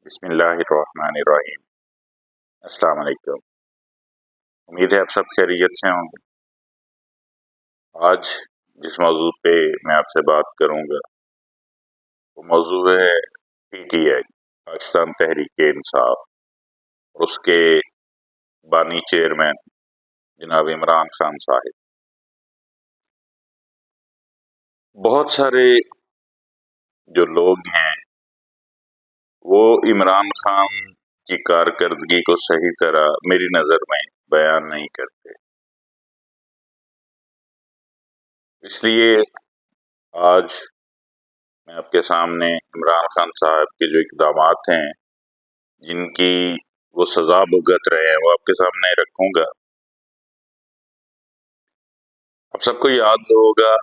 بسم اللہ الرحمن الرحیم۔ السلام علیکم۔ امید ہے آپ سب خیریت سے ہوں گے۔ آج جس موضوع پہ میں آپ سے بات کروں گا وہ موضوع ہے P T I, Pakistan Tehreek Insaf, اور اس کے بانی چیئرمین جناب عمران خان صاحب۔ بہت سارے جو لوگ ہیں وہ عمران خان کی کارکردگی کو صحیح طرح میری نظر میں بیان نہیں کرتے، اس لیے آج میں آپ کے سامنے عمران خان صاحب کے جو اقدامات ہیں جن کی وہ سزا بھگت رہے ہیں وہ آپ کے سامنے رکھوں گا۔ آپ سب کو یاد ہوگا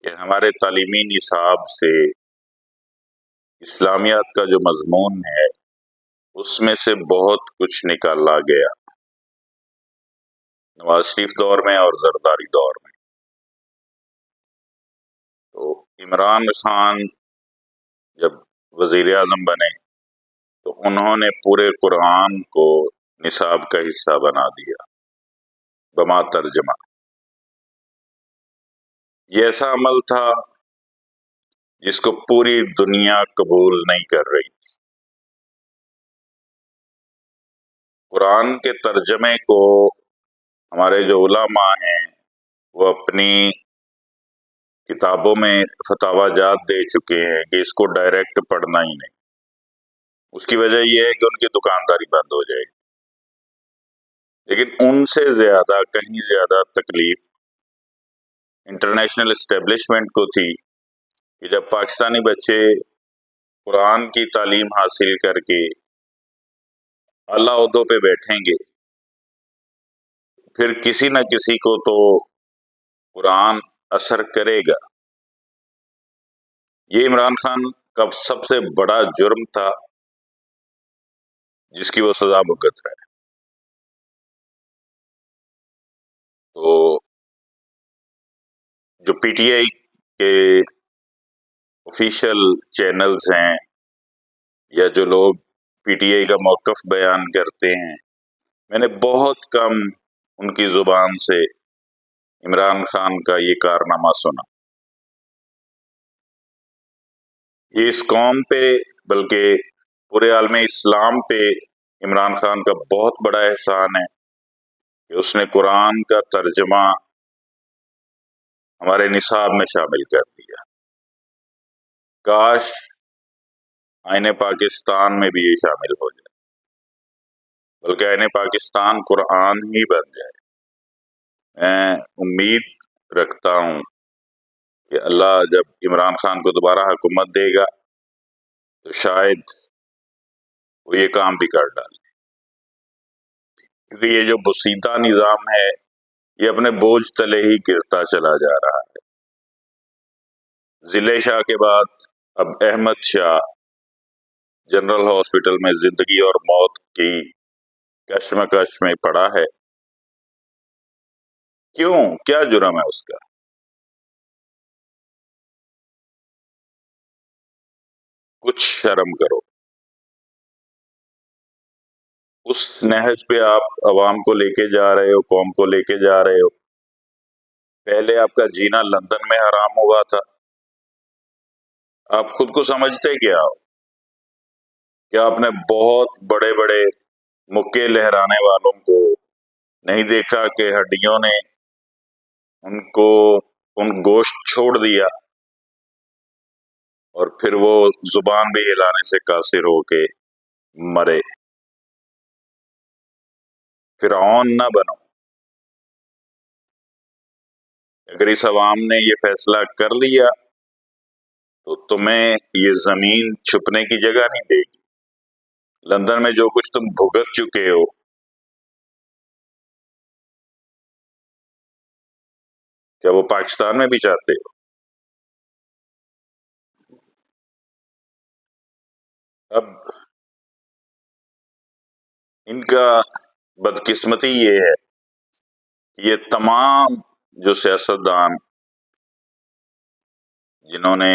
کہ ہمارے تعلیمی نصاب سے اسلامیات کا جو مضمون ہے اس میں سے بہت کچھ نکالا گیا نواز شریف دور میں اور زرداری دور میں۔ تو عمران خان جب وزیر اعظم بنے تو انہوں نے پورے قرآن کو نصاب کا حصہ بنا دیا بما ترجمہ۔ یہ ایسا عمل تھا جس کو پوری دنیا قبول نہیں کر رہی۔ قرآن کے ترجمے کو ہمارے جو علماء ہیں وہ اپنی کتابوں میں فتاوی جات دے چکے ہیں کہ اس کو ڈائریکٹ پڑھنا ہی نہیں۔ اس کی وجہ یہ ہے کہ ان کی دکانداری بند ہو جائے گی، لیکن ان سے زیادہ کہیں زیادہ تکلیف انٹرنیشنل اسٹیبلشمنٹ کو تھی کہ جب پاکستانی بچے قرآن کی تعلیم حاصل کر کے اعلیٰ عہدوں پہ بیٹھیں گے پھر کسی نہ کسی کو تو قرآن اثر کرے گا۔ یہ عمران خان کا سب سے بڑا جرم تھا جس کی وہ سزا بھگت رہا ہے۔ تو جو پی ٹی آئی کے آفیشیل چینلز ہیں یا جو لوگ پی ٹی آئی کا موقف بیان کرتے ہیں، میں نے بہت کم ان کی زبان سے عمران خان کا یہ کارنامہ سنا۔ یہ اس قوم پہ بلکہ پورے عالم اسلام پہ عمران خان کا بہت بڑا احسان ہے کہ اس نے قرآن کا ترجمہ ہمارے نصاب میں شامل کر دیا۔ کاش آئین پاکستان میں بھی یہ شامل ہو جائے، بلکہ آئین پاکستان قرآن ہی بن جائے۔ میں امید رکھتا ہوں کہ اللہ جب عمران خان کو دوبارہ حکومت دے گا تو شاید وہ یہ کام بھی کر ڈالے، کیونکہ یہ جو بسیطہ نظام ہے یہ اپنے بوجھ تلے ہی گرتا چلا جا رہا ہے۔ ضلع شاہ کے بعد اب احمد شاہ جنرل ہاسپٹل میں زندگی اور موت کی کشمکش میں پڑا ہے۔ کیوں؟ کیا جرم ہے اس کا؟ کچھ شرم کرو۔ اس نہج پہ آپ عوام کو لے کے جا رہے ہو، قوم کو لے کے جا رہے ہو۔ پہلے آپ کا جینا لندن میں حرام ہوا تھا۔ آپ خود کو سمجھتے کیا ہو؟ کہ آپ نے بہت بڑے بڑے مکے لہرانے والوں کو نہیں دیکھا کہ ہڈیوں نے ان گوشت چھوڑ دیا اور پھر وہ زبان بھی ہلانے سے قاصر ہو کے مرے۔ فرعون نہ بنو۔ اگر اس عوام نے یہ فیصلہ کر لیا تو تمہیں یہ زمین چھپنے کی جگہ نہیں دے گی۔ لندن میں جو کچھ تم بھگت چکے ہو، کیا وہ پاکستان میں بھی چاہتے ہو؟ اب ان کا بدقسمتی یہ ہے کہ یہ تمام جو سیاستدان جنہوں نے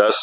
10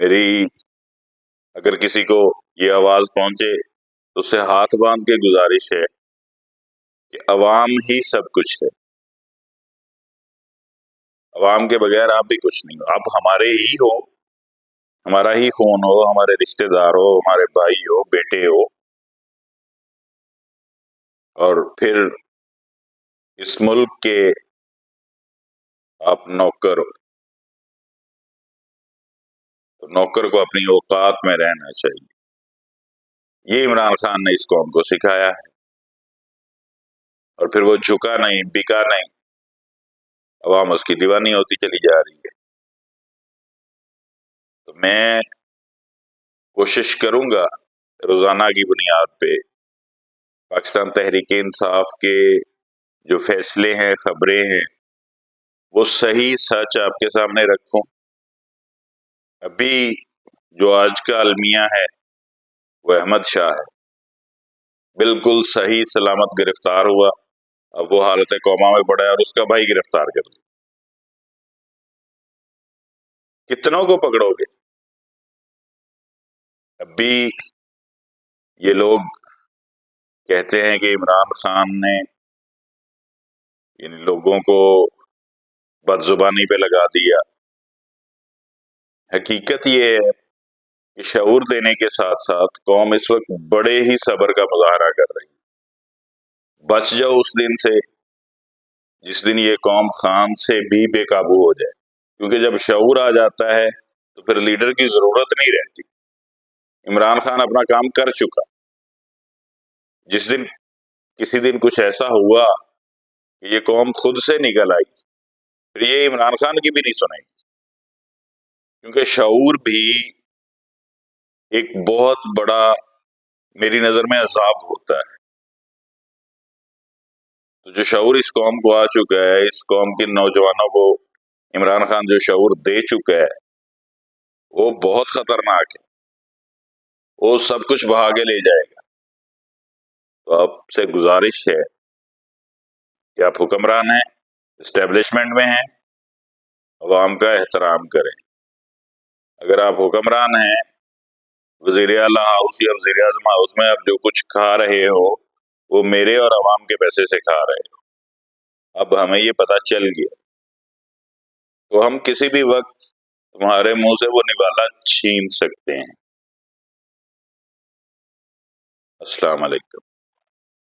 میری اگر کسی کو یہ آواز پہنچے تو اسے ہاتھ باندھ کے گزارش ہے کہ عوام ہی سب کچھ ہے، عوام کے بغیر آپ بھی کچھ نہیں ہو، آپ ہمارے ہی ہو، ہمارا ہی خون ہو، ہمارے رشتہ دار ہو، ہمارے بھائی ہو، بیٹے ہو، اور پھر اس ملک کے آپ نوکر ہو، تو نوکر کو اپنی اوقات میں رہنا چاہیے۔ یہ عمران خان نے اس قوم کو سکھایا ہے، اور پھر وہ جھکا نہیں، بکا نہیں، عوام اس کی دیوانی ہوتی چلی جا رہی ہے۔ تو میں کوشش کروں گا روزانہ کی بنیاد پہ پاکستان تحریک انصاف کے جو فیصلے ہیں، خبریں ہیں، وہ صحیح سچ آپ کے سامنے رکھوں۔ ابھی جو آج کا المیہ ہے وہ احمد شاہ ہے، بالکل صحیح سلامت گرفتار ہوا، اب وہ حالت کوما میں پڑا ہے اور اس کا بھائی گرفتار کر دیا۔ کتنوں کو پکڑو گے؟ ابھی یہ لوگ کہتے ہیں کہ عمران خان نے ان لوگوں کو بد زبانی پہ لگا دیا۔ حقیقت یہ ہے کہ شعور دینے کے ساتھ ساتھ قوم اس وقت بڑے ہی صبر کا مظاہرہ کر رہی ہے۔ بچ جاؤ اس دن سے جس دن یہ قوم خان سے بھی بے قابو ہو جائے، کیونکہ جب شعور آ جاتا ہے تو پھر لیڈر کی ضرورت نہیں رہتی۔ عمران خان اپنا کام کر چکا، جس دن کسی دن کچھ ایسا ہوا کہ یہ قوم خود سے نکل آئی، پھر یہ عمران خان کی بھی نہیں سنیں گی، کیونکہ شعور بھی ایک بہت بڑا میری نظر میں عذاب ہوتا ہے۔ تو جو شعور اس قوم کو آ چکا ہے، اس قوم کے نوجوانوں کو عمران خان جو شعور دے چکا ہے وہ بہت خطرناک ہے، وہ سب کچھ بہا کے لے جائے گا۔ تو آپ سے گزارش ہے کہ آپ حکمران ہیں، اسٹیبلشمنٹ میں ہیں، عوام کا احترام کریں۔ اگر آپ حکمران ہیں، وزیر اعلیٰ ہاؤس یا وزیر اعظم ہاؤس میں آپ جو کچھ کھا رہے ہو وہ میرے اور عوام کے پیسے سے کھا رہے ہو، اب ہمیں یہ پتہ چل گیا، تو ہم کسی بھی وقت تمہارے منہ سے وہ نوالا چھین سکتے ہیں۔ السلام علیکم۔